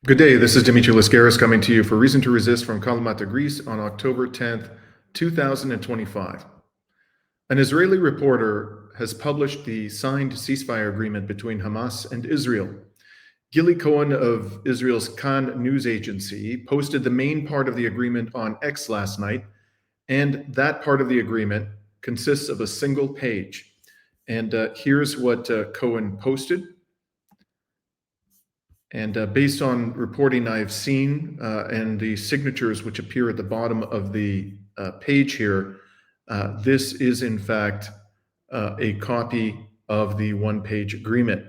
Good day, this is Dimitri Lascaris coming to you for Reason to Resist from Kalamata, Greece on October 10th, 2025. An Israeli reporter has published the signed ceasefire agreement between Hamas and Israel. Gilly Cohen of Israel's Kan news agency posted the main part of the agreement on X last night, and that part of the agreement consists of a single page. And here's what Cohen posted. And based on reporting I've seen and the signatures which appear at the bottom of the page here, this is in fact a copy of the one-page agreement.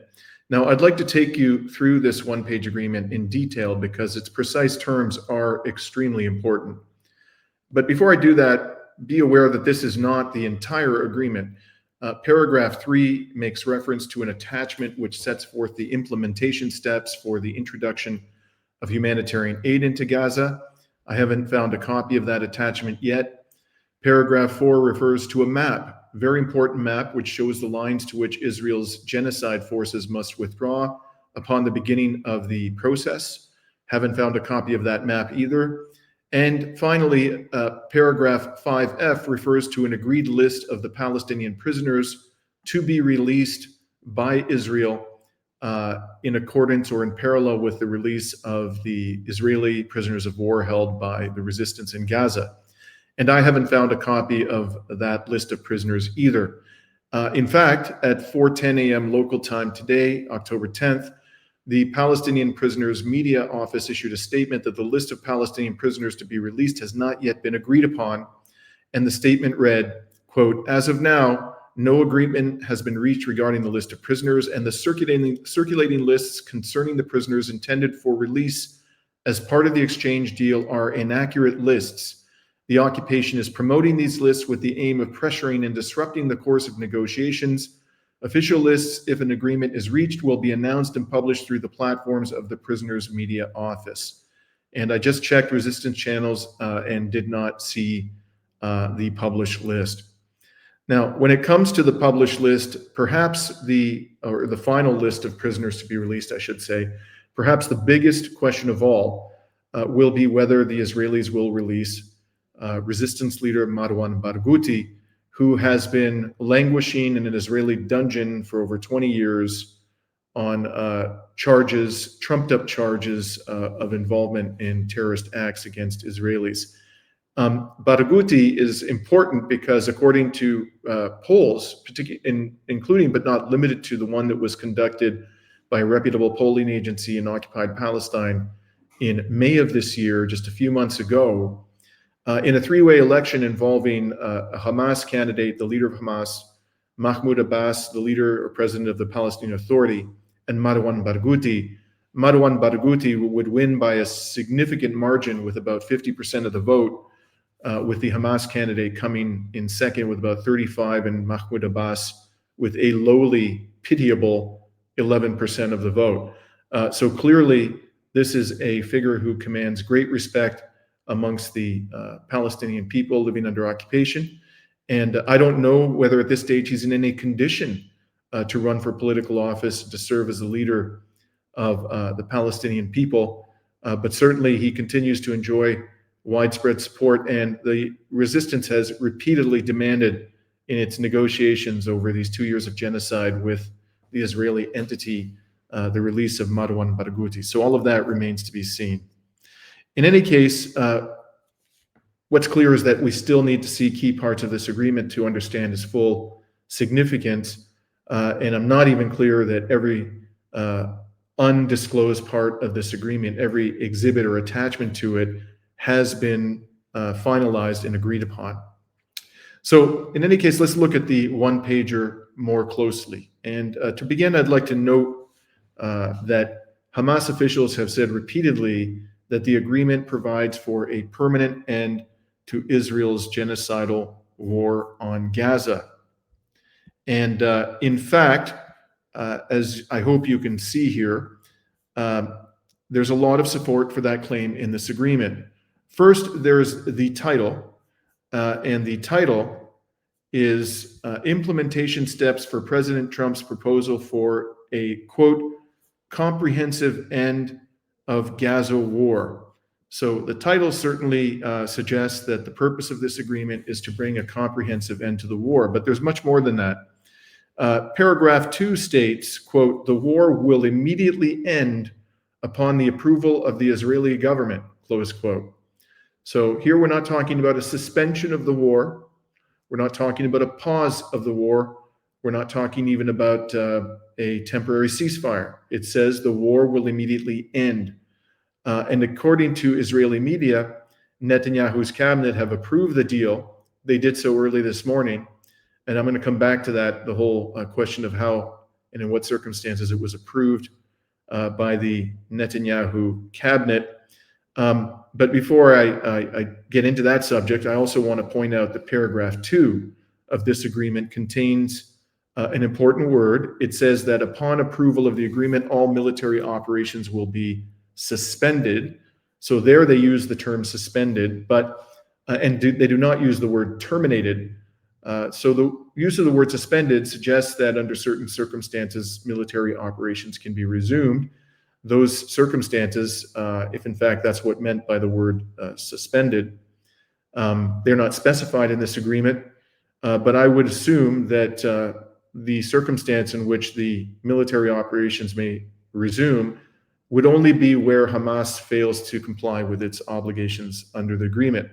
Now, I'd like to take you through this one-page agreement in detail because its precise terms are extremely important. But before I do that, be aware that this is not the entire agreement. Paragraph 3 makes reference to an attachment which sets forth the implementation steps for the introduction of humanitarian aid into Gaza. I haven't found a copy of that attachment yet. Paragraph 4 refers to a map, a very important map, which shows the lines to which Israel's genocide forces must withdraw upon the beginning of the process. Haven't found a copy of that map either. And finally, paragraph 5F refers to an agreed list of the Palestinian prisoners to be released by Israel in accordance or in parallel with the release of the Israeli prisoners of war held by the resistance in Gaza. And I haven't found a copy of that list of prisoners either. In fact, at 4:10 a.m. local time today, October 10th, the Palestinian Prisoners Media Office issued a statement that the list of Palestinian prisoners to be released has not yet been agreed upon. And the statement read, quote, "As of now, no agreement has been reached regarding the list of prisoners, and the circulating lists concerning the prisoners intended for release as part of the exchange deal are inaccurate lists. The occupation is promoting these lists with the aim of pressuring and disrupting the course of negotiations. Official lists, if an agreement is reached, will be announced and published through the platforms of the Prisoners Media Office." And I just checked resistance channels and did not see the published list. Now, when it comes to the published list, perhaps the final list of prisoners to be released, I should say, perhaps the biggest question of all will be whether the Israelis will release resistance leader Marwan Barghouti, who has been languishing in an Israeli dungeon for over 20 years on trumped up charges of involvement in terrorist acts against Israelis. Barghouti is important because according to polls, including but not limited to the one that was conducted by a reputable polling agency in occupied Palestine in May of this year, just a few months ago, in a three-way election involving a Hamas candidate, the leader of Hamas, Mahmoud Abbas, the leader or president of the Palestinian Authority, and Marwan Barghouti. Marwan Barghouti would win by a significant margin with about 50% of the vote, with the Hamas candidate coming in second with about 35 and Mahmoud Abbas with a lowly, pitiable 11% of the vote. So clearly, this is a figure who commands great respect amongst the Palestinian people living under occupation. And I don't know whether at this stage he's in any condition to run for political office, to serve as the leader of the Palestinian people. But certainly he continues to enjoy widespread support, and the resistance has repeatedly demanded in its negotiations over these 2 years of genocide with the Israeli entity, the release of Marwan Barghouti. So all of that remains to be seen. In any case, what's clear is that we still need to see key parts of this agreement to understand its full significance. And I'm not even clear that every undisclosed part of this agreement, every exhibit or attachment to it, has been finalized and agreed upon. So in any case, let's look at the one-pager more closely. And to begin, I'd like to note that Hamas officials have said repeatedly that the agreement provides for a permanent end to Israel's genocidal war on Gaza. And in fact, as I hope you can see here, there's a lot of support for that claim in this agreement. First, there's the title, and the title is Implementation Steps for President Trump's Proposal for a, quote, comprehensive end of Gaza war. So the title certainly suggests that the purpose of this agreement is to bring a comprehensive end to the war, but there's much more than that. Paragraph 2 states, quote, "The war will immediately end upon the approval of the Israeli government," close quote. So here we're not talking about a suspension of the war. We're not talking about a pause of the war. We're not talking even about a temporary ceasefire. It says the war will immediately end. And according to Israeli media, Netanyahu's cabinet have approved the deal. They did so early this morning. And I'm going to come back to that, the whole question of how and in what circumstances it was approved by the Netanyahu cabinet. But before I get into that subject, I also want to point out that paragraph 2 of this agreement contains an important word. It says that upon approval of the agreement, all military operations will be suspended. So there they use the term suspended, but they do not use the word terminated. So the use of the word suspended suggests that under certain circumstances, military operations can be resumed. Those circumstances, if in fact that's what meant by the word suspended, they're not specified in this agreement, but I would assume that the circumstance in which the military operations may resume would only be where Hamas fails to comply with its obligations under the agreement.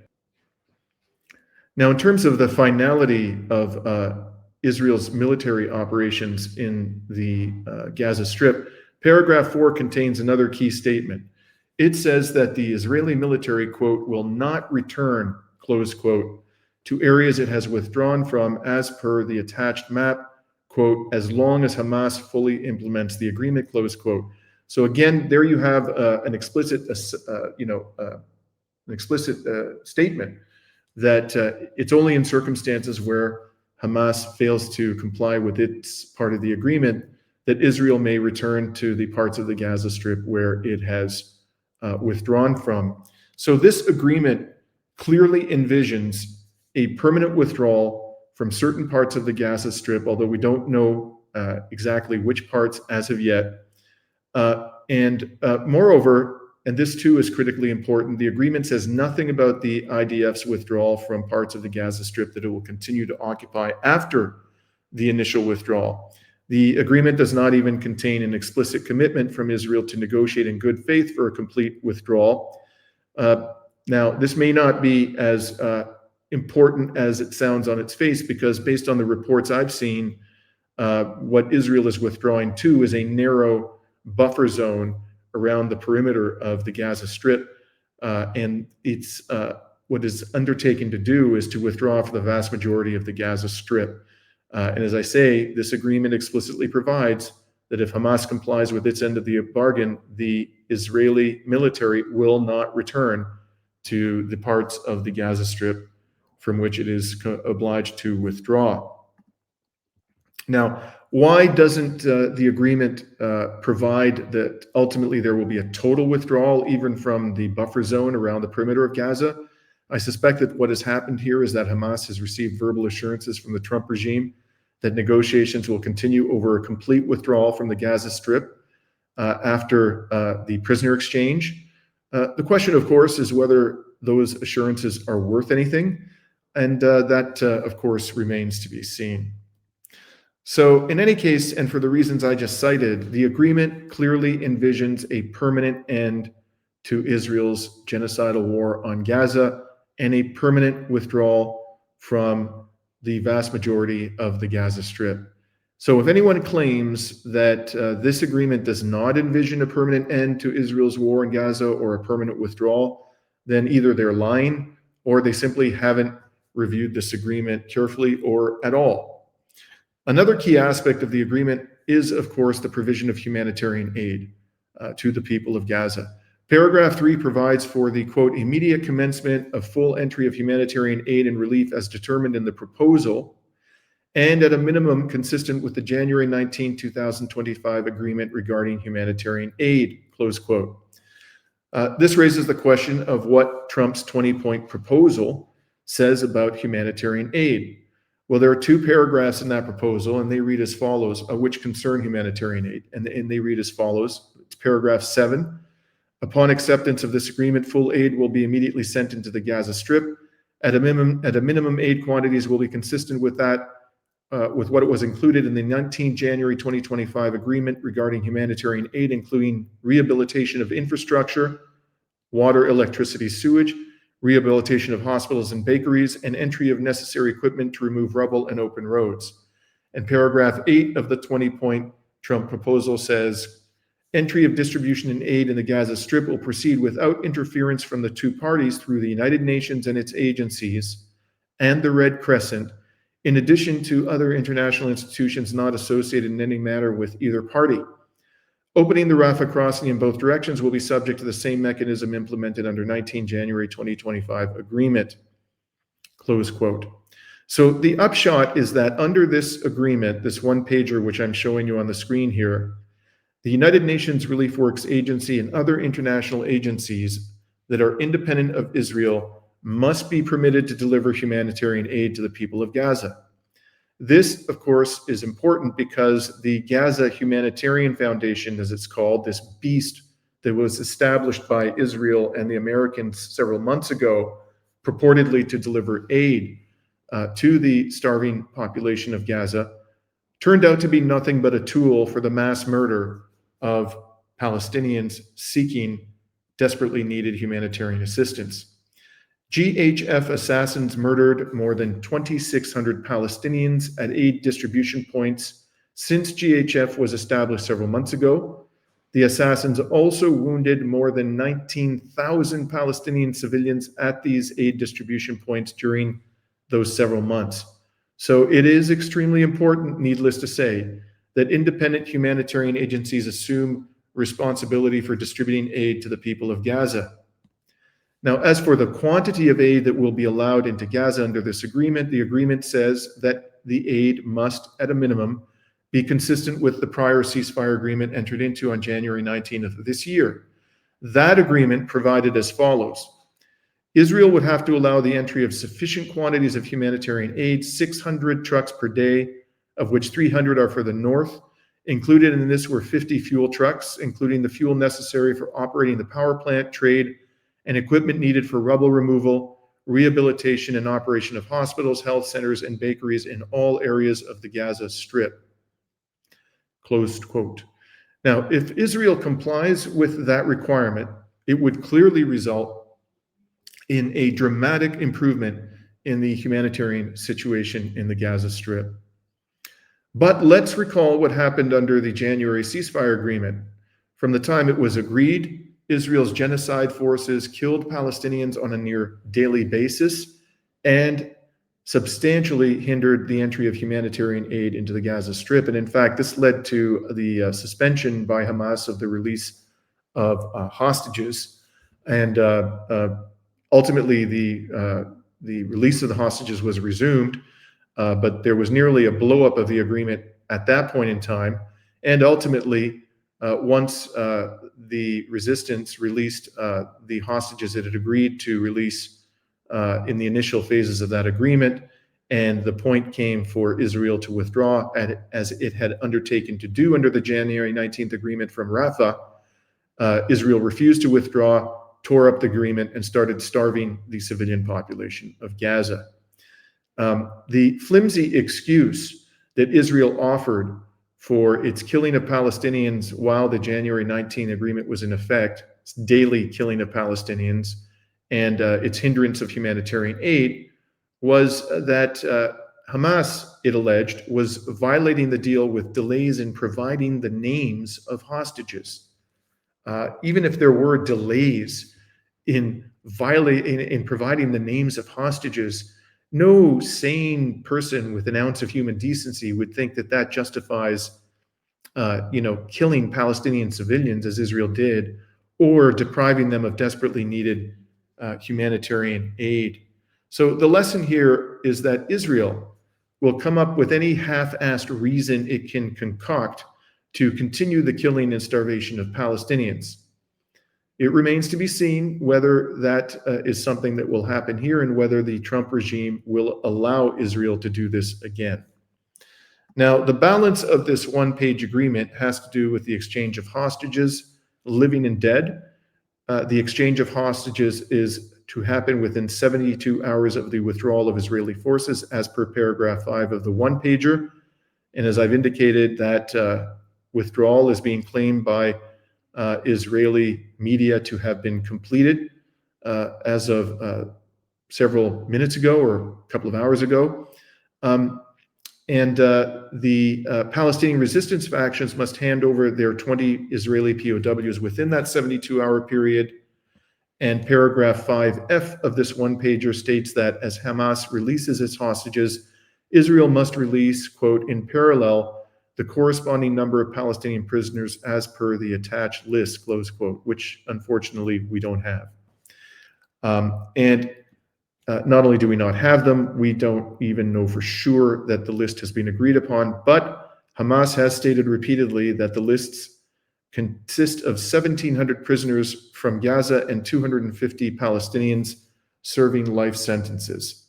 Now, in terms of the finality of Israel's military operations in the Gaza Strip, paragraph 4 contains another key statement. It says that the Israeli military, quote, "will not return," close quote, "to areas it has withdrawn from as per the attached map, quote, as long as Hamas fully implements the agreement," close quote. So again, there you have an explicit statement that it's only in circumstances where Hamas fails to comply with its part of the agreement that Israel may return to the parts of the Gaza Strip where it has withdrawn from. So this agreement clearly envisions a permanent withdrawal from certain parts of the Gaza Strip, although we don't know exactly which parts as of yet. Moreover, and this too is critically important, the agreement says nothing about the IDF's withdrawal from parts of the Gaza Strip that it will continue to occupy after the initial withdrawal. The agreement does not even contain an explicit commitment from Israel to negotiate in good faith for a complete withdrawal. Now, this may not be as important as it sounds on its face, because based on the reports I've seen, what Israel is withdrawing to is a narrow buffer zone around the perimeter of the Gaza Strip. And it's what is undertaken to do is to withdraw for the vast majority of the Gaza Strip. And as I say, this agreement explicitly provides that if Hamas complies with its end of the bargain, the Israeli military will not return to the parts of the Gaza Strip from which it is obliged to withdraw. Now, why doesn't the agreement provide that ultimately there will be a total withdrawal even from the buffer zone around the perimeter of Gaza? I suspect that what has happened here is that Hamas has received verbal assurances from the Trump regime that negotiations will continue over a complete withdrawal from the Gaza Strip after the prisoner exchange. The question, of course, is whether those assurances are worth anything, and that, of course, remains to be seen. So in any case, and for the reasons I just cited, the agreement clearly envisions a permanent end to Israel's genocidal war on Gaza and a permanent withdrawal from the vast majority of the Gaza Strip. So if anyone claims that this agreement does not envision a permanent end to Israel's war in Gaza or a permanent withdrawal, then either they're lying or they simply haven't reviewed this agreement carefully or at all. Another key aspect of the agreement is, of course, the provision of humanitarian aid to the people of Gaza. Paragraph 3 provides for the, quote, immediate commencement of full entry of humanitarian aid and relief as determined in the proposal, and at a minimum consistent with the January 19, 2025 agreement regarding humanitarian aid, close quote. This raises the question of what Trump's 20-point proposal says about humanitarian aid. Well, there are two paragraphs in that proposal, and they read as follows, which concern humanitarian aid. And they read as follows. It's paragraph 7. Upon acceptance of this agreement, full aid will be immediately sent into the Gaza Strip. At a minimum, aid quantities will be consistent with that, with what it was included in the 19 January 2025 agreement regarding humanitarian aid, including rehabilitation of infrastructure, water, electricity, sewage, rehabilitation of hospitals and bakeries, and entry of necessary equipment to remove rubble and open roads. And paragraph 8 of the 20-point Trump proposal says, entry of distribution and aid in the Gaza Strip will proceed without interference from the two parties through the United Nations and its agencies and the Red Crescent, in addition to other international institutions not associated in any manner with either party. Opening the Rafah crossing in both directions will be subject to the same mechanism implemented under 19 January 2025 agreement, close quote. So the upshot is that under this agreement, this one pager, which I'm showing you on the screen here, the United Nations Relief Works Agency and other international agencies that are independent of Israel must be permitted to deliver humanitarian aid to the people of Gaza. This, of course, is important because the Gaza Humanitarian Foundation, as it's called, this beast that was established by Israel and the Americans several months ago, purportedly to deliver aid to the starving population of Gaza, turned out to be nothing but a tool for the mass murder of Palestinians seeking desperately needed humanitarian assistance. GHF assassins murdered more than 2,600 Palestinians at aid distribution points since GHF was established several months ago. The assassins also wounded more than 19,000 Palestinian civilians at these aid distribution points during those several months. So it is extremely important, needless to say, that independent humanitarian agencies assume responsibility for distributing aid to the people of Gaza. Now, as for the quantity of aid that will be allowed into Gaza under this agreement, the agreement says that the aid must, at a minimum, be consistent with the prior ceasefire agreement entered into on January 19th of this year. That agreement provided as follows. Israel would have to allow the entry of sufficient quantities of humanitarian aid, 600 trucks per day, of which 300 are for the north. Included in this were 50 fuel trucks, including the fuel necessary for operating the power plant, trade, and equipment needed for rubble removal, rehabilitation, and operation of hospitals, health centers, and bakeries in all areas of the Gaza Strip. Closed quote. Now, if Israel complies with that requirement, it would clearly result in a dramatic improvement in the humanitarian situation in the Gaza Strip. But let's recall what happened under the January ceasefire agreement. From the time it was agreed, Israel's genocide forces killed Palestinians on a near daily basis and substantially hindered the entry of humanitarian aid into the Gaza Strip. And in fact, this led to the suspension by Hamas of the release of hostages. And ultimately, the release of the hostages was resumed, but there was nearly a blow-up of the agreement at that point in time. And ultimately, once the resistance released the hostages it had agreed to release in the initial phases of that agreement, and the point came for Israel to withdraw as it had undertaken to do under the January 19th agreement from Rafah, Israel refused to withdraw, tore up the agreement, and started starving the civilian population of Gaza. The flimsy excuse that Israel offered for its killing of Palestinians while the January 19 agreement was in effect, its daily killing of Palestinians, and its hindrance of humanitarian aid, was that Hamas, it alleged, was violating the deal with delays in providing the names of hostages. Even if there were delays in providing the names of hostages, no sane person with an ounce of human decency would think that that justifies, killing Palestinian civilians as Israel did, or depriving them of desperately needed humanitarian aid. So the lesson here is that Israel will come up with any half-assed reason it can concoct to continue the killing and starvation of Palestinians. It remains to be seen whether that is something that will happen here and whether the Trump regime will allow Israel to do this again. Now, the balance of this one-page agreement has to do with the exchange of hostages, living and dead, the exchange of hostages is to happen within 72 hours of the withdrawal of Israeli forces, as per paragraph 5 of the one-pager. And as I've indicated, that withdrawal is being claimed by Israeli media to have been completed as of several minutes ago or a couple of hours ago. The Palestinian resistance factions must hand over their 20 Israeli POWs within that 72-hour period. And paragraph 5F of this one-pager states that as Hamas releases its hostages, Israel must release, quote, in parallel, the corresponding number of Palestinian prisoners as per the attached list, close quote, which unfortunately we don't have. Not only do we not have them, we don't even know for sure that the list has been agreed upon, but Hamas has stated repeatedly that the lists consist of 1,700 prisoners from Gaza and 250 Palestinians serving life sentences.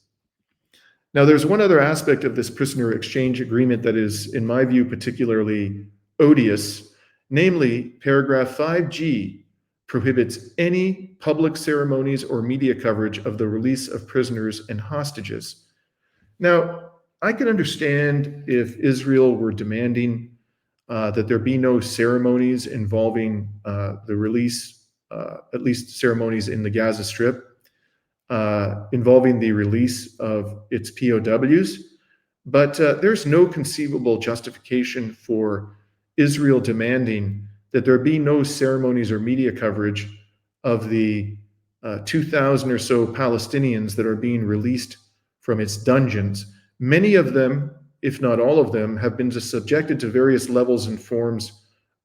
Now, there's one other aspect of this prisoner exchange agreement that is, in my view, particularly odious, namely paragraph 5G prohibits any public ceremonies or media coverage of the release of prisoners and hostages. Now, I can understand if Israel were demanding that there be no ceremonies involving the release, at least ceremonies in the Gaza Strip, involving the release of its POWs. But there's no conceivable justification for Israel demanding that there be no ceremonies or media coverage of the 2,000 or so Palestinians that are being released from its dungeons. Many of them, if not all of them, have been subjected to various levels and forms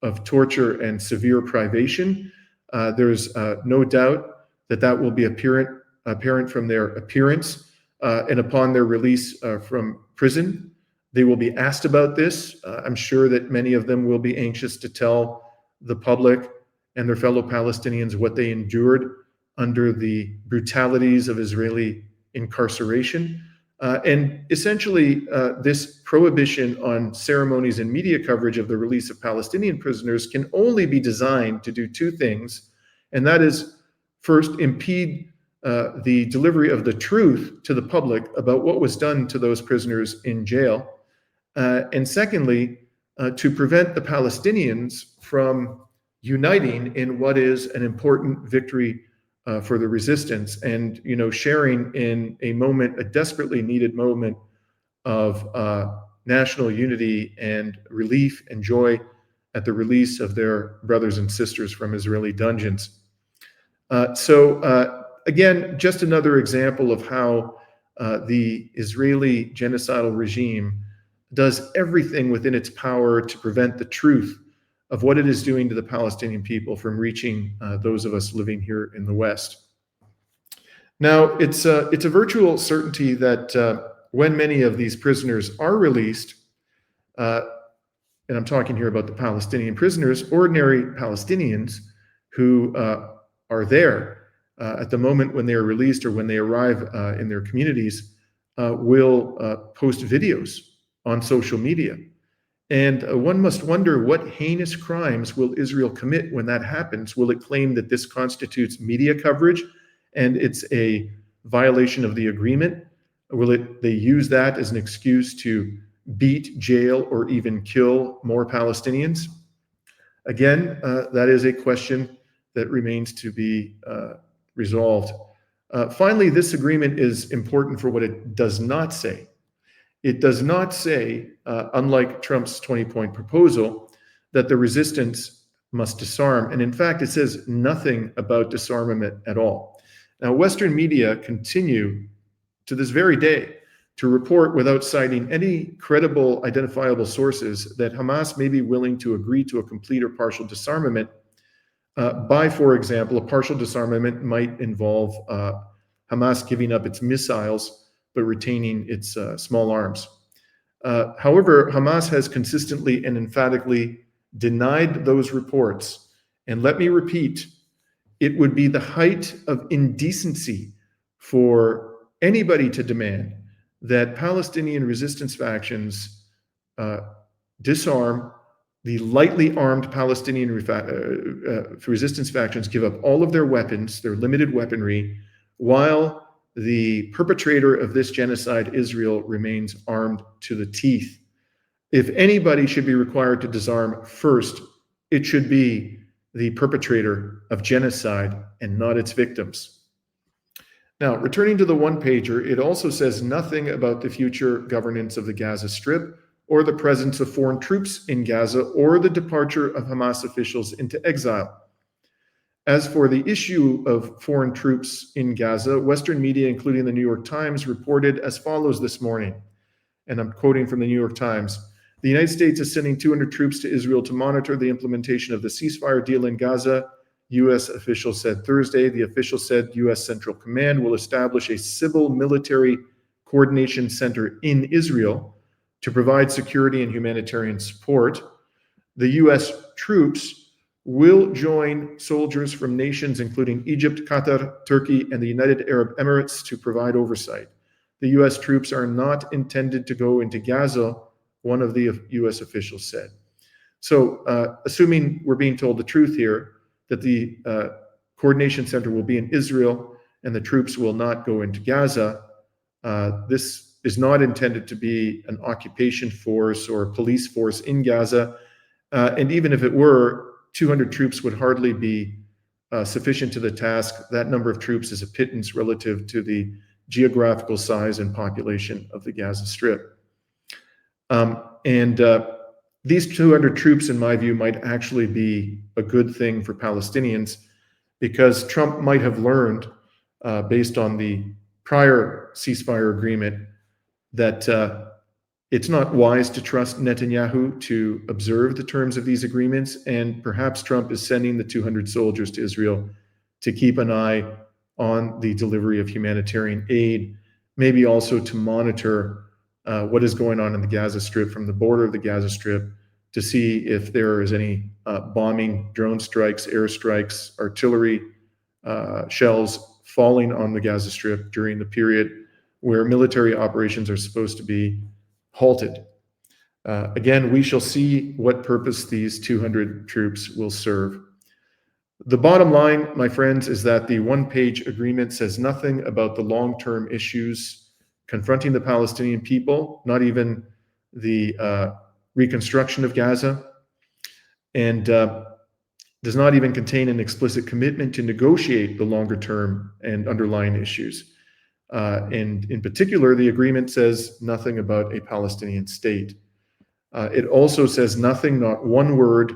of torture and severe privation. There's no doubt that that will be apparent from their appearance and upon their release from prison. They will be asked about this. I'm sure that many of them will be anxious to tell the public and their fellow Palestinians what they endured under the brutalities of Israeli incarceration. And essentially, this prohibition on ceremonies and media coverage of the release of Palestinian prisoners can only be designed to do two things. And that is, first, impede the delivery of the truth to the public about what was done to those prisoners in jail. And secondly, to prevent the Palestinians from uniting in what is an important victory for the resistance, and sharing in a desperately needed moment of national unity and relief and joy at the release of their brothers and sisters from Israeli dungeons. Again, just another example of how the Israeli genocidal regime does everything within its power to prevent the truth of what it is doing to the Palestinian people from reaching those of us living here in the West. Now, it's a virtual certainty that when many of these prisoners are released, and I'm talking here about the Palestinian prisoners, ordinary Palestinians who are there at the moment when they are released or when they arrive in their communities will post videos on social media. And one must wonder, what heinous crimes will Israel commit when that happens? Will it claim that this constitutes media coverage and it's a violation of the agreement? Will they use that as an excuse to beat, jail, or even kill more Palestinians? Again, that is a question that remains to be resolved. Finally, this agreement is important for what it does not say. It does not say, unlike Trump's 20-point proposal, that the resistance must disarm. And in fact, it says nothing about disarmament at all. Now, Western media continue to this very day to report, without citing any credible, identifiable sources, that Hamas may be willing to agree to a complete or partial disarmament. By, for example, a partial disarmament might involve Hamas giving up its missiles but retaining its small arms. However, Hamas has consistently and emphatically denied those reports. And let me repeat, it would be the height of indecency for anybody to demand that Palestinian resistance factions disarm the lightly armed Palestinian resistance factions give up all of their weapons, their limited weaponry, while the perpetrator of this genocide, Israel, remains armed to the teeth. If anybody should be required to disarm first, it should be the perpetrator of genocide and not its victims. Now, returning to the one-pager, it also says nothing about the future governance of the Gaza Strip or the presence of foreign troops in Gaza or the departure of Hamas officials into exile. As for the issue of foreign troops in Gaza, Western media, including the New York Times, reported as follows this morning, and I'm quoting from the New York Times: "The United States is sending 200 troops to Israel to monitor the implementation of the ceasefire deal in Gaza," U.S. officials said Thursday. The official said U.S. Central Command will establish a civil military coordination center in Israel to provide security and humanitarian support. The U.S. troops will join soldiers from nations including Egypt, Qatar, Turkey, and the United Arab Emirates to provide oversight. The U.S. troops are not intended to go into Gaza, one of the U.S. officials said. So, assuming we're being told the truth here, that the coordination center will be in Israel and the troops will not go into Gaza, this is not intended to be an occupation force or a police force in Gaza. And even if it were, 200 troops would hardly be sufficient to the task. That number of troops is a pittance relative to the geographical size and population of the Gaza Strip. These 200 troops, in my view, might actually be a good thing for Palestinians, because Trump might have learned, based on the prior ceasefire agreement, that it's not wise to trust Netanyahu to observe the terms of these agreements, and perhaps Trump is sending the 200 soldiers to Israel to keep an eye on the delivery of humanitarian aid, maybe also to monitor what is going on in the Gaza Strip, from the border of the Gaza Strip, to see if there is any bombing, drone strikes, airstrikes, artillery shells falling on the Gaza Strip during the period where military operations are supposed to be halted. Again, we shall see what purpose these 200 troops will serve. The bottom line, my friends, is that the one-page agreement says nothing about the long-term issues confronting the Palestinian people, not even the reconstruction of Gaza, and does not even contain an explicit commitment to negotiate the longer-term and underlying issues. And in particular, the agreement says nothing about a Palestinian state. It also says nothing, not one word,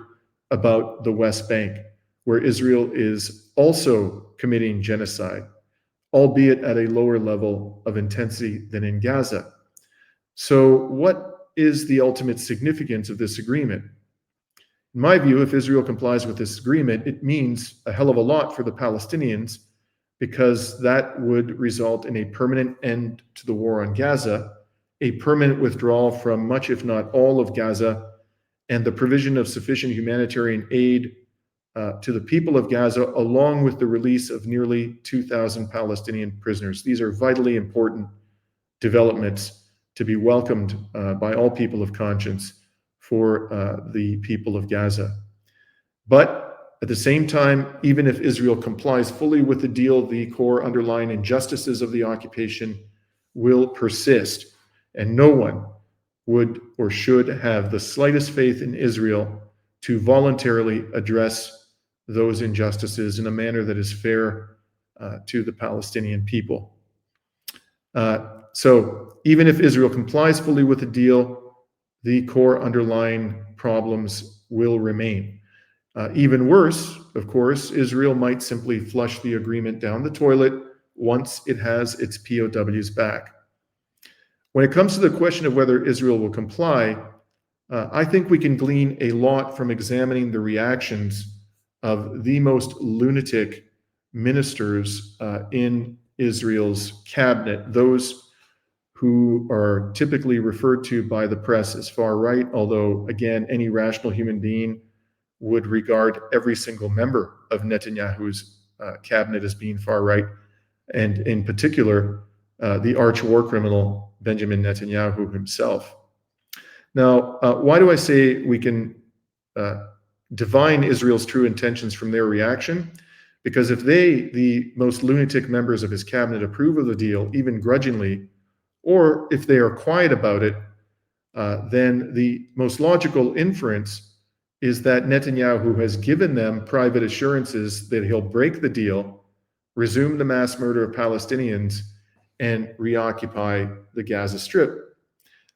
about the West Bank, where Israel is also committing genocide, albeit at a lower level of intensity than in Gaza. So what is the ultimate significance of this agreement? In my view, if Israel complies with this agreement, it means a hell of a lot for the Palestinians, because that would result in a permanent end to the war on Gaza, a permanent withdrawal from much, if not all, of Gaza, and the provision of sufficient humanitarian aid to the people of Gaza, along with the release of nearly 2,000 Palestinian prisoners. These are vitally important developments to be welcomed by all people of conscience for the people of Gaza. But at the same time, even if Israel complies fully with the deal, the core underlying injustices of the occupation will persist, and no one would or should have the slightest faith in Israel to voluntarily address those injustices in a manner that is fair to the Palestinian people. So even if Israel complies fully with the deal, the core underlying problems will remain. Even worse, of course, Israel might simply flush the agreement down the toilet once it has its POWs back. When it comes to the question of whether Israel will comply, I think we can glean a lot from examining the reactions of the most lunatic ministers in Israel's cabinet, those who are typically referred to by the press as far right, although, again, any rational human being would regard every single member of Netanyahu's cabinet as being far right, and in particular, the arch war criminal Benjamin Netanyahu himself. Now, why do I say we can divine Israel's true intentions from their reaction. Because if they, the most lunatic members of his cabinet, approve of the deal, even grudgingly, or if they are quiet about it, then the most logical inference is that Netanyahu has given them private assurances that he'll break the deal, resume the mass murder of Palestinians, and reoccupy the Gaza Strip.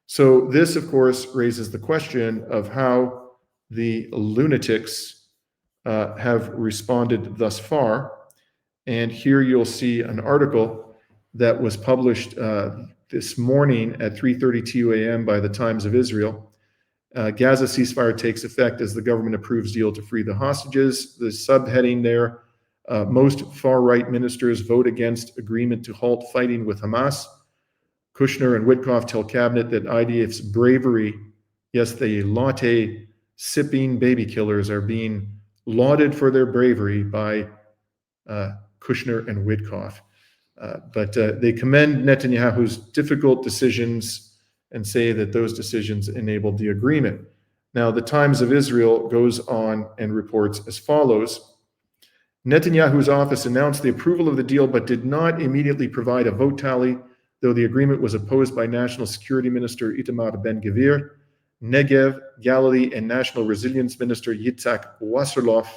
So this, of course, raises the question of how the lunatics have responded thus far. And here you'll see an article that was published this morning at 3:32 a.m. by the Times of Israel. Gaza ceasefire takes effect as the government approves deal to free the hostages. The subheading there, most far-right ministers vote against agreement to halt fighting with Hamas. Kushner and Witkoff tell cabinet that IDF's bravery, yes, the latte sipping baby killers are being lauded for their bravery by Kushner and Witkoff. But they commend Netanyahu's difficult decisions and say that those decisions enabled the agreement. Now, the Times of Israel goes on and reports as follows. Netanyahu's office announced the approval of the deal, but did not immediately provide a vote tally, though the agreement was opposed by National Security Minister Itamar Ben-Gvir, Negev, Galilee, and National Resilience Minister Yitzhak Wasserloff,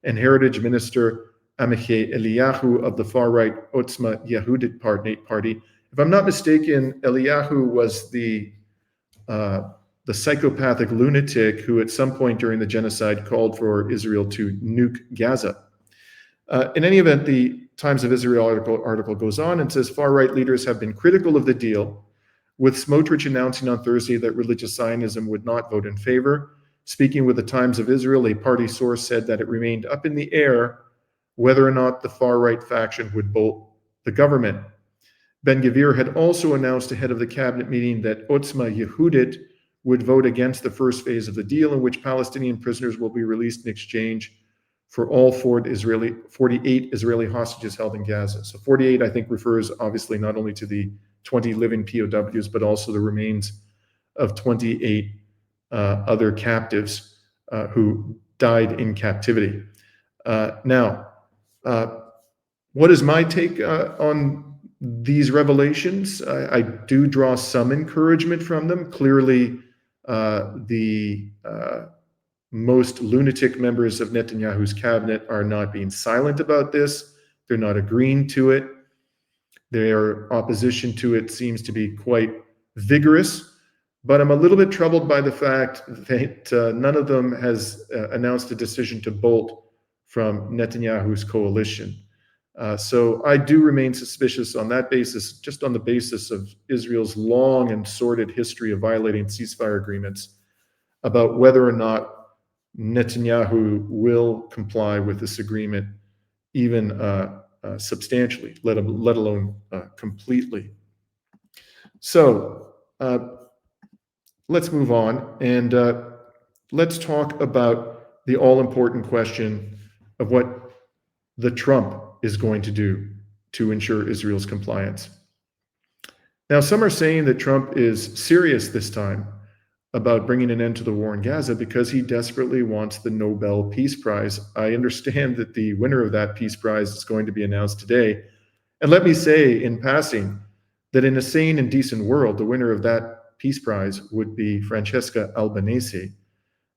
and Heritage Minister Amichai Eliyahu of the far-right Otzma Yehudit party. If I'm not mistaken, Eliyahu was the psychopathic lunatic who at some point during the genocide called for Israel to nuke Gaza. In any event, the Times of Israel article goes on and says far-right leaders have been critical of the deal, with Smotrich announcing on Thursday that religious Zionism would not vote in favor. Speaking with the Times of Israel, a party source said that it remained up in the air whether or not the far-right faction would bolt the government. Ben-Gvir had also announced ahead of the cabinet meeting that Otzma Yehudit would vote against the first phase of the deal, in which Palestinian prisoners will be released in exchange for all 48 Israeli hostages held in Gaza. So 48, I think, refers obviously not only to the 20 living POWs, but also the remains of 28 other captives who died in captivity. Now, what is my take on these revelations? I do draw some encouragement from them. Clearly, the most lunatic members of Netanyahu's cabinet are not being silent about this. They're not agreeing to it. Their opposition to it seems to be quite vigorous. But I'm a little bit troubled by the fact that none of them has announced a decision to bolt from Netanyahu's coalition. So I do remain suspicious on that basis, just on the basis of Israel's long and sordid history of violating ceasefire agreements, about whether or not Netanyahu will comply with this agreement, even substantially, let alone completely. So let's move on and let's talk about the all-important question of what the Trump is going to do to ensure Israel's compliance. Now, some are saying that Trump is serious this time about bringing an end to the war in Gaza because he desperately wants the Nobel Peace Prize. I understand that the winner of that Peace Prize is going to be announced today. And let me say in passing that in a sane and decent world, the winner of that Peace Prize would be Francesca Albanese,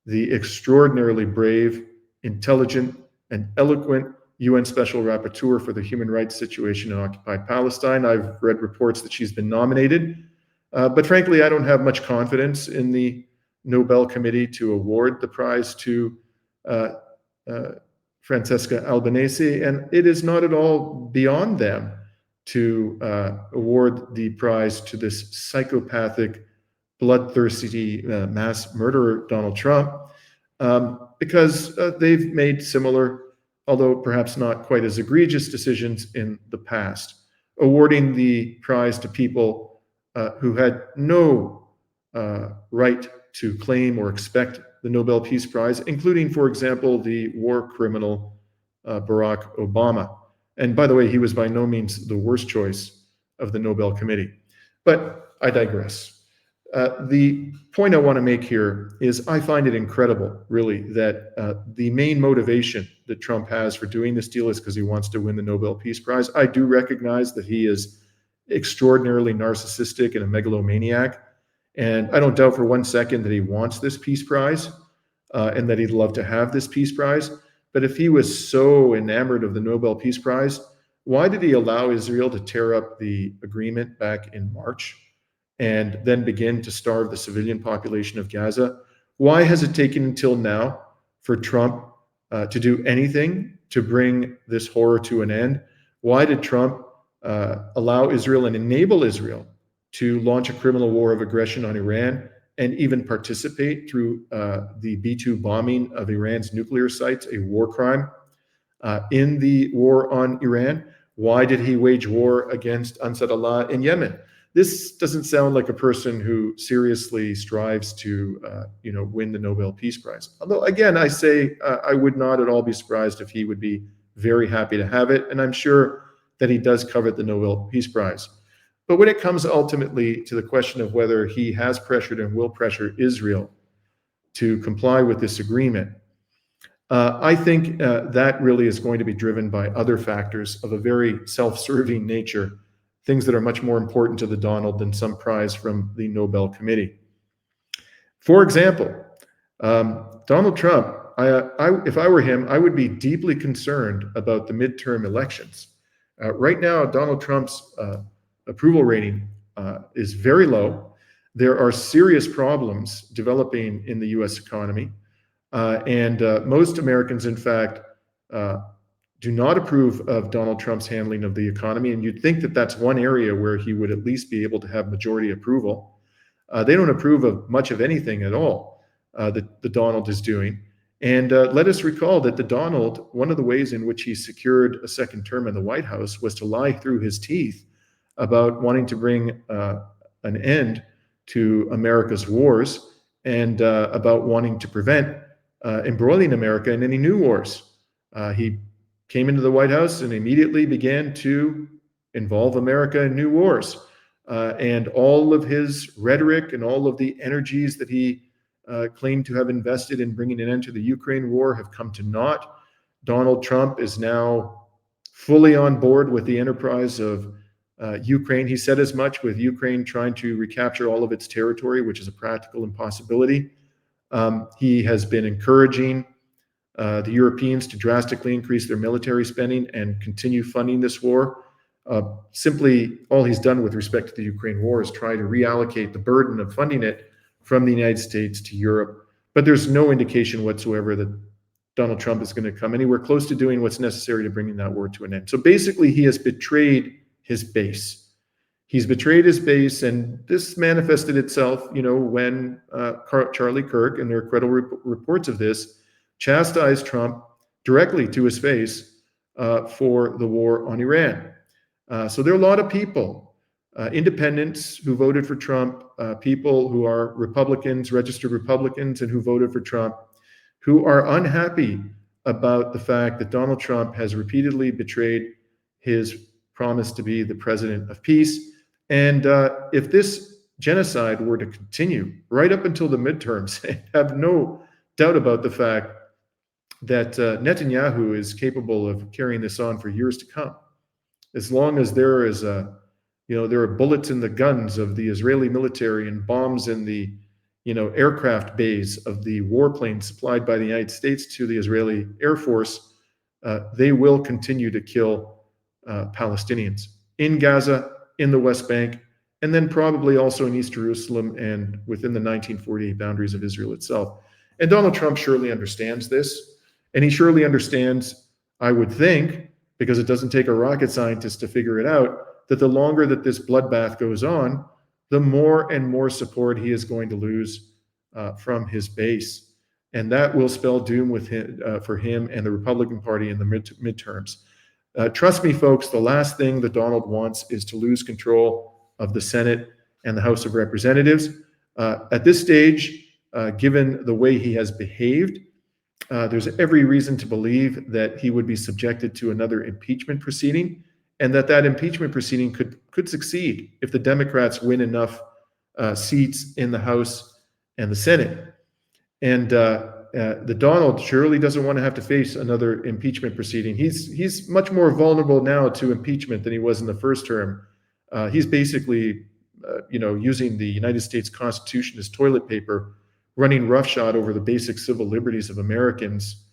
the extraordinarily brave, intelligent, and eloquent UN Special Rapporteur for the human rights situation in occupied Palestine. I've read reports that she's been nominated, but frankly, I don't have much confidence in the Nobel Committee to award the prize to Francesca Albanese, and it is not at all beyond them to award the prize to this psychopathic, bloodthirsty mass murderer, Donald Trump, because they've made similar, although perhaps not quite as egregious, decisions in the past, awarding the prize to people who had no right to claim or expect the Nobel Peace Prize, including, for example, the war criminal Barack Obama. And by the way, he was by no means the worst choice of the Nobel Committee. But I digress. The point I want to make here is I find it incredible, really, that the main motivation that Trump has for doing this deal is because he wants to win the Nobel Peace Prize. I do recognize that he is extraordinarily narcissistic and a megalomaniac. And I don't doubt for one second that he wants this Peace Prize and that he'd love to have this Peace Prize. But if he was so enamored of the Nobel Peace Prize, why did he allow Israel to tear up the agreement back in March and then begin to starve the civilian population of Gaza? Why has it taken until now for Trump to do anything to bring this horror to an end? Why did Trump allow Israel and enable Israel to launch a criminal war of aggression on Iran and even participate through the B-2 bombing of Iran's nuclear sites, a war crime in the war on Iran? Why did he wage war against Ansar Allah in Yemen? This doesn't sound like a person who seriously strives to, win the Nobel Peace Prize. Although, again, I say I would not at all be surprised if he would be very happy to have it, and I'm sure that he does covet the Nobel Peace Prize. But when it comes ultimately to the question of whether he has pressured and will pressure Israel to comply with this agreement, I think that really is going to be driven by other factors of a very self-serving nature, things that are much more important to the Donald than some prize from the Nobel Committee. For example, Donald Trump, if I were him, I would be deeply concerned about the midterm elections. Right now, Donald Trump's approval rating is very low. There are serious problems developing in the US economy. And most Americans, in fact, do not approve of Donald Trump's handling of the economy. And you'd think that that's one area where he would at least be able to have majority approval. They don't approve of much of anything at all that the Donald is doing. And let us recall that the Donald, one of the ways in which he secured a second term in the White House was to lie through his teeth about wanting to bring an end to America's wars and about wanting to prevent embroiling America in any new wars. He came into the White House and immediately began to involve America in new wars. And all of his rhetoric and all of the energies that he claimed to have invested in bringing an end to the Ukraine war have come to naught. Donald Trump is now fully on board with the enterprise of Ukraine. He said as much, with Ukraine trying to recapture all of its territory, which is a practical impossibility. He has been encouraging the Europeans to drastically increase their military spending and continue funding this war. Simply, all he's done with respect to the Ukraine war is try to reallocate the burden of funding it from the United States to Europe. But there's no indication whatsoever that Donald Trump is going to come anywhere close to doing what's necessary to bringing that war to an end. So basically, he has betrayed his base. He's betrayed his base, and this manifested itself, when Charlie Kirk, and there are credible reports of this, chastised Trump directly to his face for the war on Iran. So there are a lot of people, independents who voted for Trump, people who are Republicans, registered Republicans, and who voted for Trump, who are unhappy about the fact that Donald Trump has repeatedly betrayed his promise to be the president of peace. And if this genocide were to continue right up until the midterms, I have no doubt about the fact that Netanyahu is capable of carrying this on for years to come. As long as there is there are bullets in the guns of the Israeli military and bombs in the, aircraft bays of the warplanes supplied by the United States to the Israeli Air Force, they will continue to kill Palestinians in Gaza, in the West Bank, and then probably also in East Jerusalem and within the 1948 boundaries of Israel itself. And Donald Trump surely understands this. And he surely understands, I would think, because it doesn't take a rocket scientist to figure it out, that the longer that this bloodbath goes on, the more and more support he is going to lose from his base. And that will spell doom for him and the Republican Party in the midterms. Trust me, folks, the last thing that Donald wants is to lose control of the Senate and the House of Representatives. At this stage, given the way he has behaved, there's every reason to believe that he would be subjected to another impeachment proceeding, and that impeachment proceeding could succeed if the Democrats win enough seats in the House and the Senate. And the Donald surely doesn't want to have to face another impeachment proceeding. He's much more vulnerable now to impeachment than he was in the first term. He's basically, using the United States Constitution as toilet paper, running roughshod over the basic civil liberties of Americans,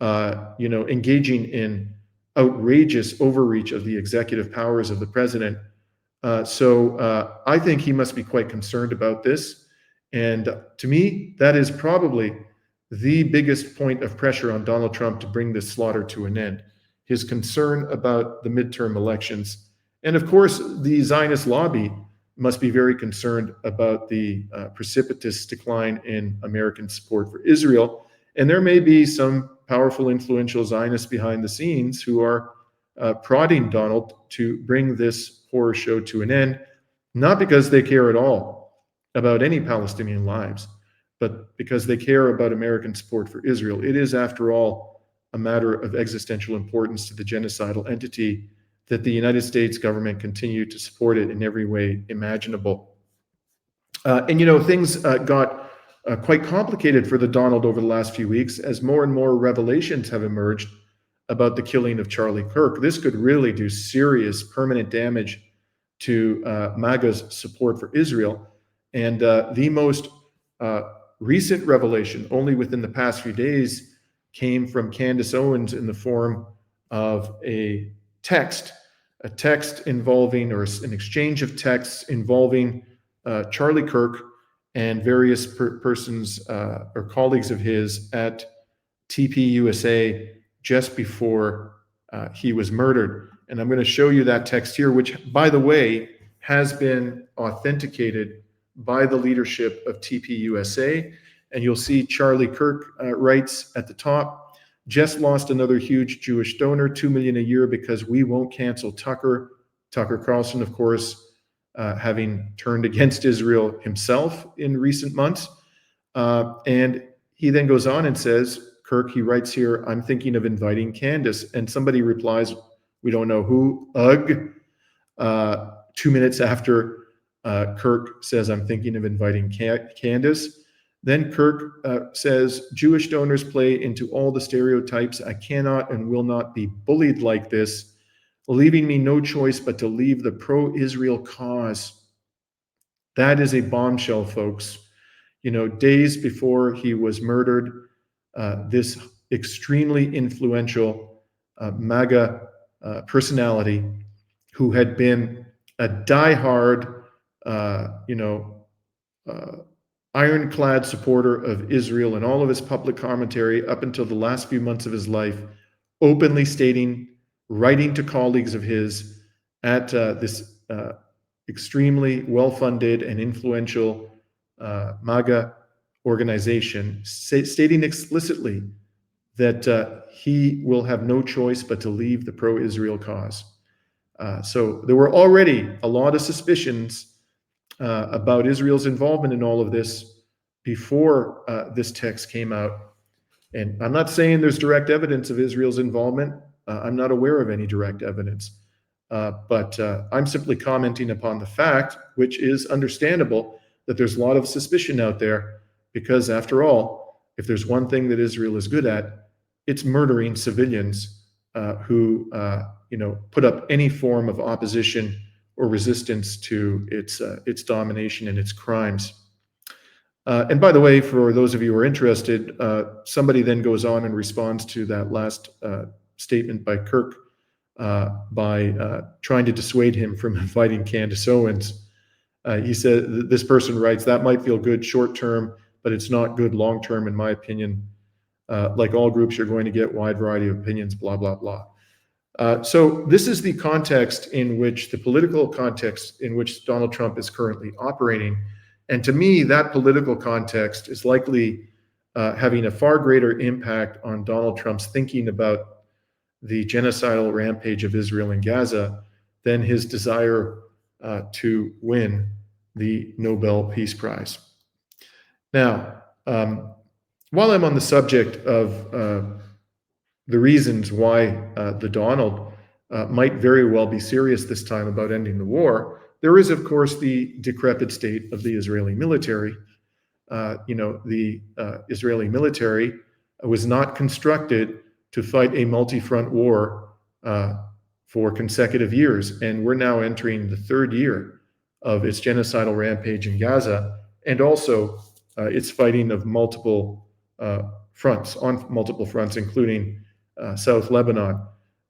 engaging in outrageous overreach of the executive powers of the president. So I think he must be quite concerned about this. And to me, that is probably the biggest point of pressure on Donald Trump to bring this slaughter to an end. His concern about the midterm elections. And of course, the Zionist lobby must be very concerned about the precipitous decline in American support for Israel. And there may be some powerful, influential Zionists behind the scenes who are prodding Donald to bring this horror show to an end, not because they care at all about any Palestinian lives, but because they care about American support for Israel. It is, after all, a matter of existential importance to the genocidal entity that the United States government continue to support it in every way imaginable. Things got quite complicated for the Donald over the last few weeks as more and more revelations have emerged about the killing of Charlie Kirk. This could really do serious permanent damage to MAGA's support for Israel. And the most recent revelation, only within the past few days, came from Candace Owens in the form of a text involving, or an exchange of texts involving Charlie Kirk and various persons or colleagues of his at TPUSA just before he was murdered. And I'm going to show you that text here, which, by the way, has been authenticated by the leadership of TPUSA. And you'll see Charlie Kirk writes at the top, just lost another huge Jewish donor, $2 million a year because we won't cancel Tucker. Tucker Carlson, of course, having turned against Israel himself in recent months. And he then goes on and says, Kirk, he writes here, I'm thinking of inviting Candace. And somebody replies, we don't know who, ugh. 2 minutes after Kirk says, I'm thinking of inviting Candace. Then Kirk says, Jewish donors play into all the stereotypes. I cannot and will not be bullied like this, leaving me no choice but to leave the pro-Israel cause. That is a bombshell, folks. Days before he was murdered, this extremely influential MAGA personality who had been a diehard ironclad supporter of Israel in all of his public commentary up until the last few months of his life, openly stating, writing to colleagues of his at this extremely well-funded and influential MAGA organization, stating explicitly that he will have no choice but to leave the pro-Israel cause. So there were already a lot of suspicions about Israel's involvement in all of this before this text came out. And I'm not saying there's direct evidence of Israel's involvement. I'm not aware of any direct evidence. But I'm simply commenting upon the fact, which is understandable, that there's a lot of suspicion out there, because after all, if there's one thing that Israel is good at, it's murdering civilians who put up any form of opposition or resistance to its domination and its crimes. And by the way, for those of you who are interested, somebody then goes on and responds to that last statement by Kirk by trying to dissuade him from inviting Candace Owens. He said, this person writes, that might feel good short term, but it's not good long term, in my opinion. Like all groups, you're going to get wide variety of opinions, blah, blah, blah. So this is the context in which, the political context in which Donald Trump is currently operating. And to me, that political context is likely having a far greater impact on Donald Trump's thinking about the genocidal rampage of Israel in Gaza than his desire to win the Nobel Peace Prize. Now, while I'm on the subject of the reasons why the Donald might very well be serious this time about ending the war, There is, of course, the decrepit state of the Israeli military. The Israeli military was not constructed to fight a multi-front war for consecutive years, and we're now entering the third year of its genocidal rampage in Gaza, and also its fighting of multiple fronts, including South Lebanon.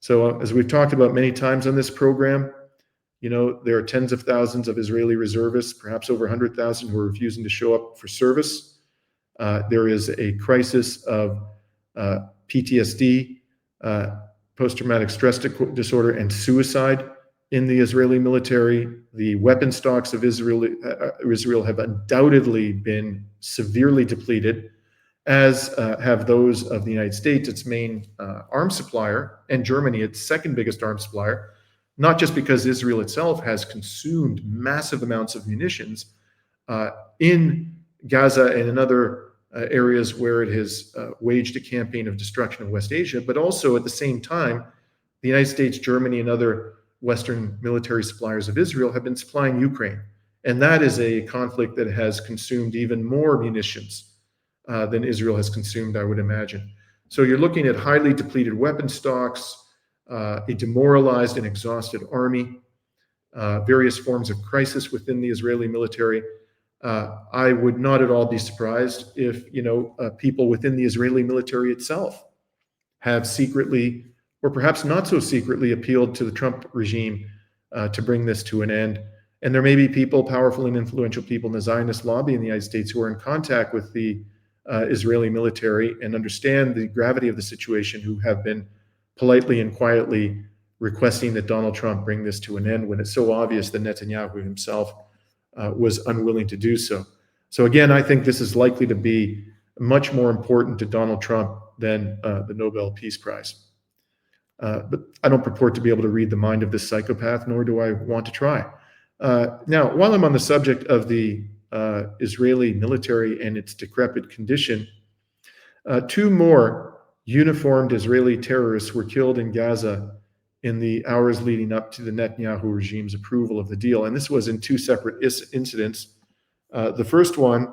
So as we've talked about many times on this program, there are tens of thousands of Israeli reservists, perhaps over 100,000, who are refusing to show up for service. There is a crisis of PTSD, post-traumatic stress disorder, and suicide in the Israeli military. The weapon stocks of Israel have undoubtedly been severely depleted, as have those of the United States, its main arms supplier, and Germany, its second biggest arms supplier, not just because Israel itself has consumed massive amounts of munitions in Gaza and in other areas where it has waged a campaign of destruction in West Asia, but also at the same time, the United States, Germany, and other Western military suppliers of Israel have been supplying Ukraine. And that is a conflict that has consumed even more munitions than Israel has consumed, I would imagine. So you're looking at highly depleted weapon stocks, a demoralized and exhausted army, various forms of crisis within the Israeli military. I would not at all be surprised if, people within the Israeli military itself have secretly, or perhaps not so secretly, appealed to the Trump regime to bring this to an end. And there may be people, powerful and influential people in the Zionist lobby in the United States, who are in contact with the Israeli military and understand the gravity of the situation, who have been politely and quietly requesting that Donald Trump bring this to an end when it's so obvious that Netanyahu himself was unwilling to do so. So again, I think this is likely to be much more important to Donald Trump than the Nobel Peace Prize. But I don't purport to be able to read the mind of this psychopath, nor do I want to try. Now, while I'm on the subject of the Israeli military and its decrepit condition, two more uniformed Israeli terrorists were killed in Gaza in the hours leading up to the Netanyahu regime's approval of the deal. And this was in two separate incidents. The first one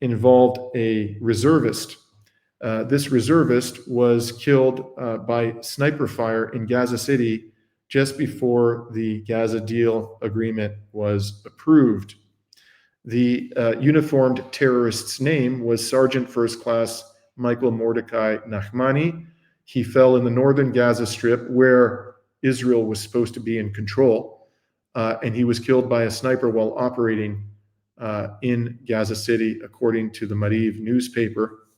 involved a reservist. This reservist was killed by sniper fire in Gaza City just before the Gaza deal agreement was approved. The uniformed terrorist's name was Sergeant First Class Michael Mordecai Nachmani. He fell in the northern Gaza Strip, where Israel was supposed to be in control, and he was killed by a sniper while operating in Gaza City, according to the Mariv newspaper.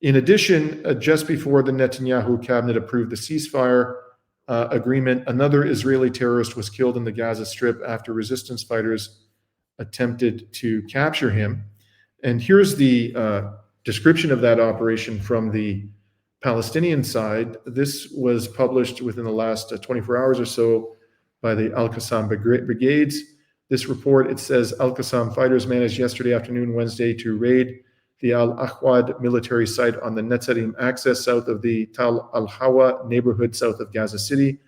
In addition, just before the Netanyahu cabinet approved the ceasefire agreement, another Israeli terrorist was killed in the Gaza Strip after resistance fighters attempted to capture him. And here's the description of that operation from the Palestinian side. This was published within the last 24 hours or so by the Al-Qassam brigades. This report, it says, Al-Qassam fighters managed yesterday afternoon, Wednesday, to raid the Al-Ahwad military site on the Netzarim axis south of the Tal al-Hawa neighborhood south of Gaza City.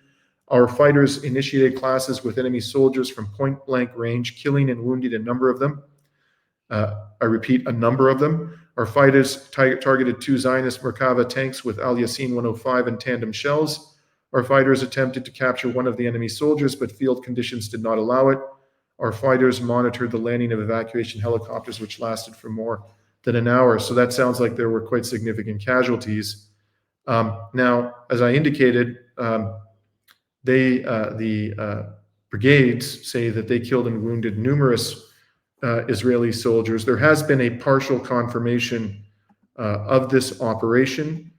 Our fighters initiated clashes with enemy soldiers from point-blank range, killing and wounding a number of them. I repeat, a number of them. Our fighters targeted two Zionist Merkava tanks with Al-Yassin 105 and tandem shells. Our fighters attempted to capture one of the enemy soldiers, but field conditions did not allow it. Our fighters monitored the landing of evacuation helicopters, which lasted for more than an hour. So that sounds like there were quite significant casualties. Now, as I indicated, the brigades say that they killed and wounded numerous Israeli soldiers. There has been a partial confirmation of this operation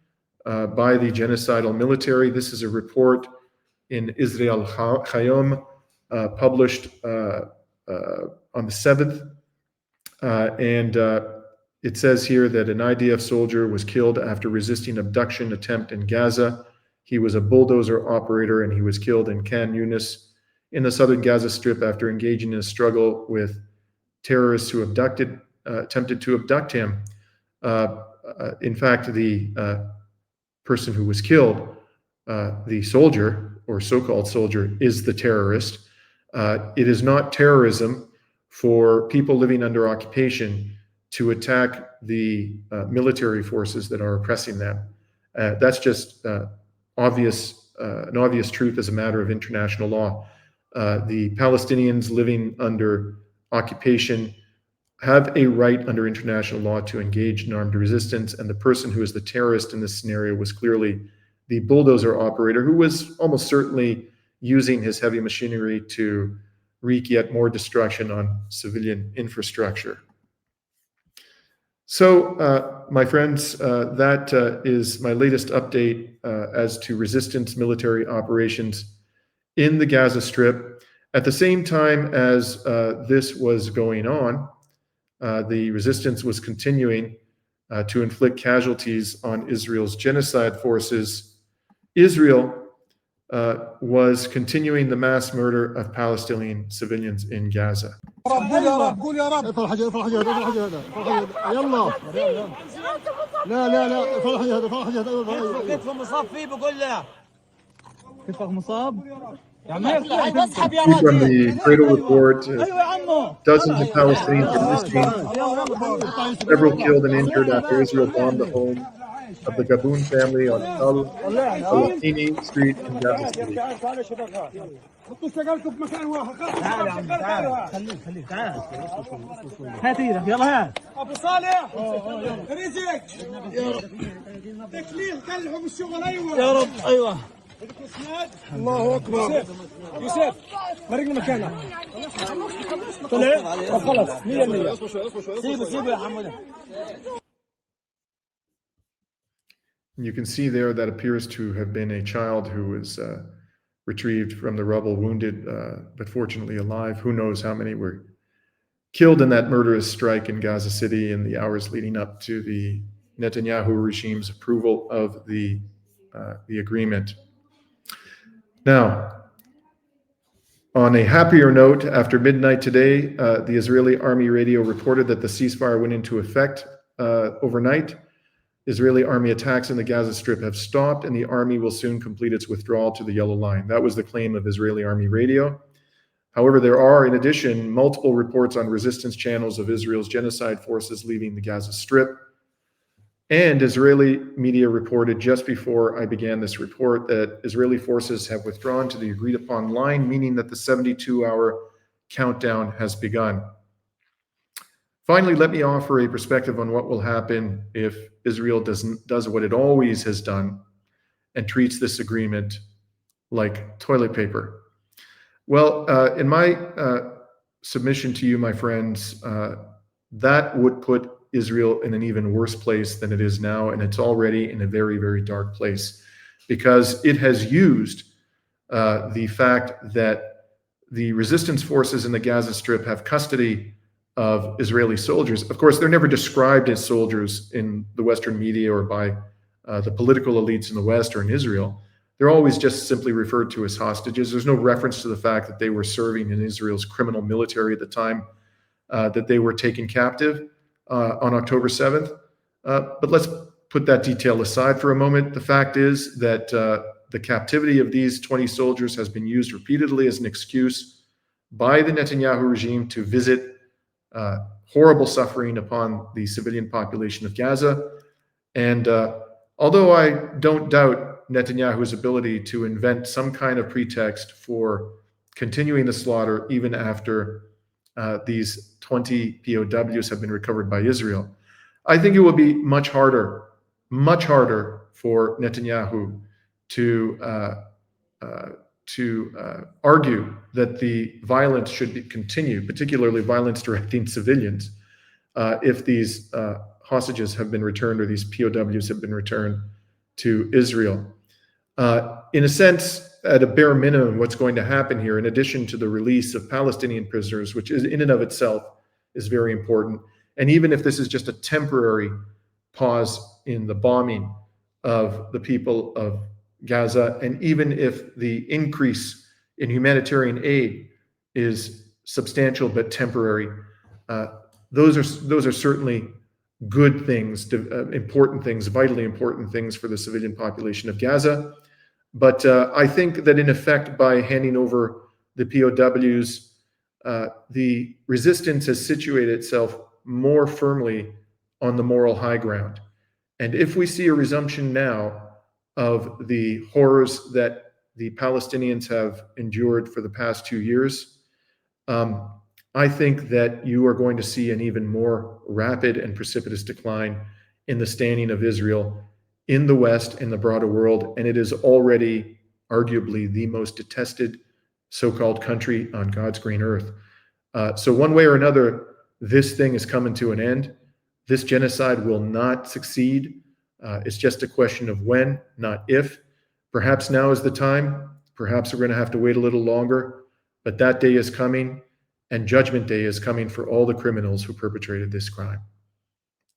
by the genocidal military. This is a report in Israel Hayom, published on the 7th. And it says here that an IDF soldier was killed after resisting abduction attempt in Gaza. He was a bulldozer operator, and he was killed in Khan Yunis in the southern Gaza Strip after engaging in a struggle with terrorists who attempted to abduct him. In fact, the person who was killed, the soldier, or so-called soldier, is the terrorist. It is not terrorism for people living under occupation to attack the military forces that are oppressing them. That's just an obvious truth as a matter of international law. The Palestinians living under occupation have a right under international law to engage in armed resistance, and the person who is the terrorist in this scenario was clearly the bulldozer operator, who was almost certainly using his heavy machinery to wreak yet more destruction on civilian infrastructure. So, my friends, that is my latest update as to resistance military operations in the Gaza Strip. At the same time as this was going on, the resistance was continuing to inflict casualties on Israel's genocide forces. Israel was continuing the mass murder of Palestinian civilians in Gaza. From the Cradle report, dozens of Palestinians are missing, several killed and injured after Israel bombed the home of the Gaboon family on Al-Awatini Street in Gaza City. الله اكبر يوسف مرقنا مكانك طلع خلص 100% سيبه يا حموده. You can see there that appears to have been a child who was retrieved from the rubble, wounded, but fortunately alive. Who knows how many were killed in that murderous strike in Gaza City in the hours leading up to the Netanyahu regime's approval of the agreement. Now, on a happier note, after midnight today, the Israeli Army radio reported that the ceasefire went into effect overnight. Israeli Army attacks in the Gaza Strip have stopped, and the Army will soon complete its withdrawal to the Yellow Line. That was the claim of Israeli Army radio. However, there are, in addition, multiple reports on resistance channels of Israel's genocide forces leaving the Gaza Strip. And Israeli media reported just before I began this report that Israeli forces have withdrawn to the agreed upon line, meaning that the 72-hour countdown has begun. Finally, let me offer a perspective on what will happen if Israel does what it always has done and treats this agreement like toilet paper. Well, in my submission to you, my friends, that would put Israel in an even worse place than it is now, and it's already in a very, very dark place because it has used the fact that the resistance forces in the Gaza Strip have custody of Israeli soldiers. Of course, they're never described as soldiers in the Western media or by the political elites in the West or in Israel. They're always just simply referred to as hostages. There's no reference to the fact that they were serving in Israel's criminal military at the time that they were taken captive on October 7th. But let's put that detail aside for a moment. The fact is that the captivity of these 20 soldiers has been used repeatedly as an excuse by the Netanyahu regime to visit horrible suffering upon the civilian population of Gaza. And although I don't doubt Netanyahu's ability to invent some kind of pretext for continuing the slaughter even after these 20 POWs have been recovered by Israel, I think it will be much harder for Netanyahu to argue that the violence should be continued, particularly violence directing civilians, if these hostages have been returned or these POWs have been returned to Israel. In a sense, at a bare minimum, what's going to happen here, in addition to the release of Palestinian prisoners, which is in and of itself is very important, and even if this is just a temporary pause in the bombing of the people of Gaza, and even if the increase in humanitarian aid is substantial but temporary, those are certainly good things, important things, vitally important things for the civilian population of Gaza. But I think that in effect, by handing over the POWs, the resistance has situated itself more firmly on the moral high ground. And if we see a resumption now of the horrors that the Palestinians have endured for the past 2 years, I think that you are going to see an even more rapid and precipitous decline in the standing of Israel in the West, in the broader world, and it is already arguably the most detested so-called country on God's green earth. So one way or another, this thing is coming to an end. This genocide will not succeed. It's just a question of when, not if. Perhaps now is the time. Perhaps we're going to have to wait a little longer, but that day is coming, and Judgment Day is coming for all the criminals who perpetrated this crime.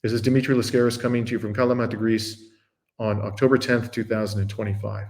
This is Dimitri Lascaris coming to you from Kalamata, Greece on October 10th, 2025.